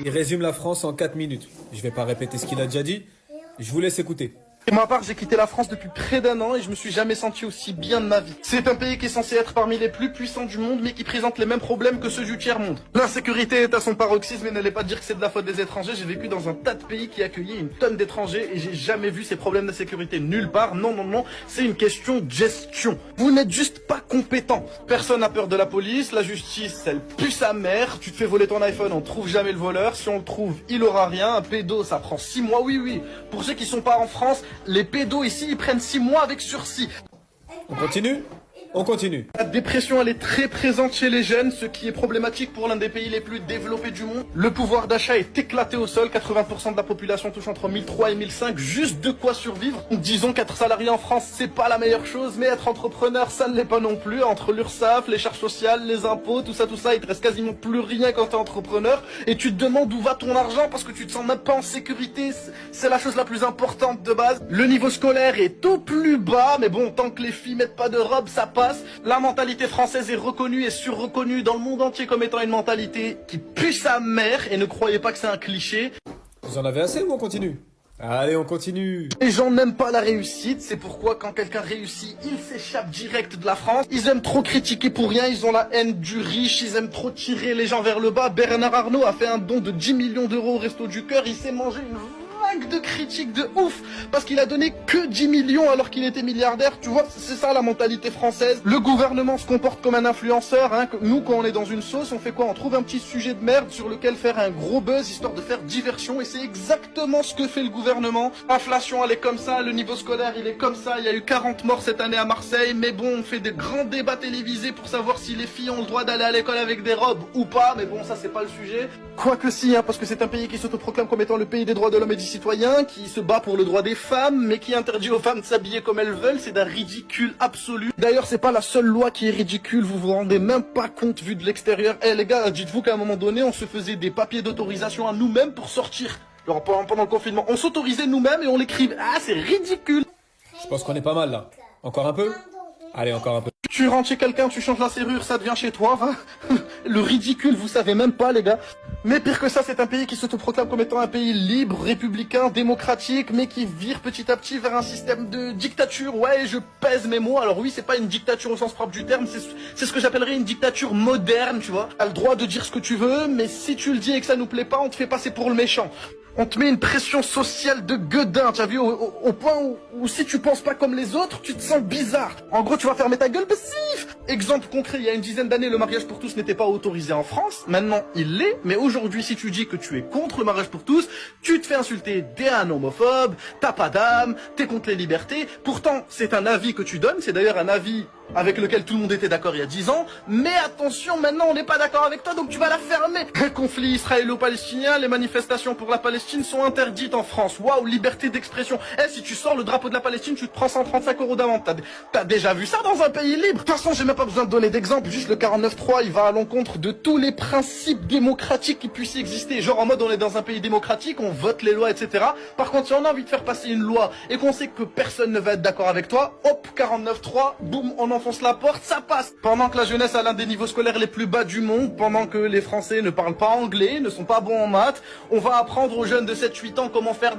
Il résume la France en 4 minutes. Je vais pas répéter ce qu'il a déjà dit. Je vous laisse écouter. Pour ma part, j'ai quitté la France depuis près d'un an et je me suis jamais senti aussi bien de ma vie. C'est un pays qui est censé être parmi les plus puissants du monde, mais qui présente les mêmes problèmes que ceux du tiers-monde. L'insécurité est à son paroxysme et n'allez pas dire que c'est de la faute des étrangers. J'ai vécu dans un tas de pays qui accueillaient une tonne d'étrangers et j'ai jamais vu ces problèmes d'insécurité nulle part. Non, non, non, c'est une question de gestion. Vous n'êtes juste pas compétent. Personne n'a peur de la police, la justice, elle pue sa mère. Tu te fais voler ton iPhone, on trouve jamais le voleur. Si on le trouve, il aura rien. Un pédo, ça prend 6 mois, oui, oui. Pour ceux qui sont pas en France, les pédos ici, ils prennent 6 mois avec sursis. On continue? On continue. La dépression, elle est très présente chez les jeunes, ce qui est problématique pour l'un des pays les plus développés du monde. Le pouvoir d'achat est éclaté au sol, 80% de la population touche entre 1003 et 1005, juste de quoi survivre. Disons qu'être salarié en France, c'est pas la meilleure chose, mais être entrepreneur, ça ne l'est pas non plus. Entre l'URSSAF, les charges sociales, les impôts, tout ça, il te reste quasiment plus rien quand t'es entrepreneur. Et tu te demandes où va ton argent parce que tu te sens même pas en sécurité. C'est la chose la plus importante de base. Le niveau scolaire est au plus bas, mais bon, tant que les filles mettent pas de robe, ça passe. La mentalité française est reconnue et surreconnue dans le monde entier comme étant une mentalité qui pue sa mère, et ne croyez pas que c'est un cliché. Vous en avez assez ou on continue? Allez, on continue. Les gens n'aiment pas la réussite, c'est pourquoi quand quelqu'un réussit, il s'échappe direct de la France. Ils aiment trop critiquer pour rien, ils ont la haine du riche, ils aiment trop tirer les gens vers le bas. Bernard Arnault a fait un don de 10 millions d'euros au Resto du Cœur, il s'est mangé une vague de critiques de ouf parce qu'il a donné que 10 millions alors qu'il était milliardaire. Tu vois, c'est ça la mentalité française. Le gouvernement se comporte comme un influenceur, hein. Nous, quand on est dans une sauce, on fait quoi? On trouve un petit sujet de merde sur lequel faire un gros buzz histoire de faire diversion, et c'est exactement ce que fait le gouvernement. L'inflation, elle est comme ça, le niveau scolaire, il est comme ça. Il y a eu 40 morts cette année à Marseille, mais bon, on fait des grands débats télévisés pour savoir si les filles ont le droit d'aller à l'école avec des robes ou pas, mais bon, ça c'est pas le sujet. Quoique si, hein, parce que c'est un pays qui s'autoproclame comme étant le pays des droits de l'homme et du citoyen, qui se bat pour le droit des femmes, mais qui interdit aux femmes de s'habiller comme elles veulent. C'est d'un ridicule absolu. D'ailleurs, c'est pas la seule loi qui est ridicule, vous vous rendez même pas compte vu de l'extérieur. Eh les gars, dites-vous qu'à un moment donné, on se faisait des papiers d'autorisation à nous-mêmes pour sortir. Genre pendant le confinement, on s'autorisait nous-mêmes et on l'écrivait. Ah, c'est ridicule. Je pense qu'on est pas mal là. Encore un peu? Allez, encore un peu. Tu rentres chez quelqu'un, tu changes la serrure, ça devient chez toi, va. Le ridicule, vous savez même pas, les gars. Mais pire que ça, c'est un pays qui s'autoproclame comme étant un pays libre, républicain, démocratique, mais qui vire petit à petit vers un système de dictature. Ouais, je pèse mes mots. Alors oui, c'est pas une dictature au sens propre du terme, c'est ce que j'appellerais une dictature moderne, tu vois. T'as le droit de dire ce que tu veux, mais si tu le dis et que ça nous plaît pas, on te fait passer pour le méchant. On te met une pression sociale de gueudin, tu as vu, au point où si tu penses pas comme les autres, tu te sens bizarre. En gros, tu vas fermer ta gueule, bah si. Exemple concret, il y a une dizaine d'années, le mariage pour tous n'était pas autorisé en France. Maintenant, il l'est, mais aujourd'hui, si tu dis que tu es contre le mariage pour tous, tu te fais insulter, t'es un homophobe, t'as pas d'âme, t'es contre les libertés. Pourtant, c'est un avis que tu donnes, c'est d'ailleurs un avis avec lequel tout le monde était d'accord il y a 10 ans, mais attention, maintenant on n'est pas d'accord avec toi, donc tu vas la fermer. Un conflit israélo-palestinien, les manifestations pour la Palestine sont interdites en France. Waouh, liberté d'expression. Eh, si tu sors le drapeau de la Palestine, tu te prends 135 € d'amende. T'as déjà vu ça dans un pays libre? De toute façon, j'ai même pas besoin de donner d'exemple, juste le 49.3, il va à l'encontre de tous les principes démocratiques qui puissent exister. Genre en mode, on est dans un pays démocratique, on vote les lois, etc. Par contre, si on a envie de faire passer une loi et qu'on sait que personne ne va être d'accord avec toi, hop, 49.3, boum, on enfonce la porte, ça passe. Pendant que la jeunesse a l'un des niveaux scolaires les plus bas du monde, pendant que les Français ne parlent pas anglais, ne sont pas bons en maths, on va apprendre aux jeunes de 7-8 ans comment faire...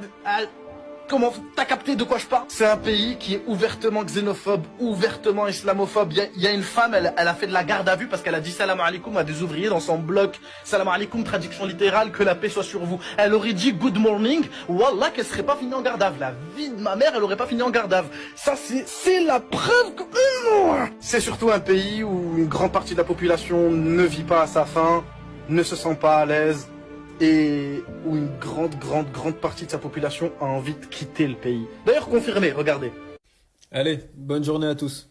Comment t'as capté de quoi je parle? C'est un pays qui est ouvertement xénophobe, ouvertement islamophobe. Il y a une femme, elle a fait de la garde à vue parce qu'elle a dit salam alaikum à des ouvriers dans son bloc. Salam alaikum, traduction littérale, que la paix soit sur vous. Elle aurait dit good morning, wallah, qu'elle serait pas finie en garde à vue. La vie de ma mère, elle aurait pas fini en garde à vue. Ça, c'est la preuve que... C'est surtout un pays où une grande partie de la population ne vit pas à sa faim, ne se sent pas à l'aise, et où une grande partie de sa population a envie de quitter le pays. D'ailleurs, confirmé, regardez. Allez, bonne journée à tous.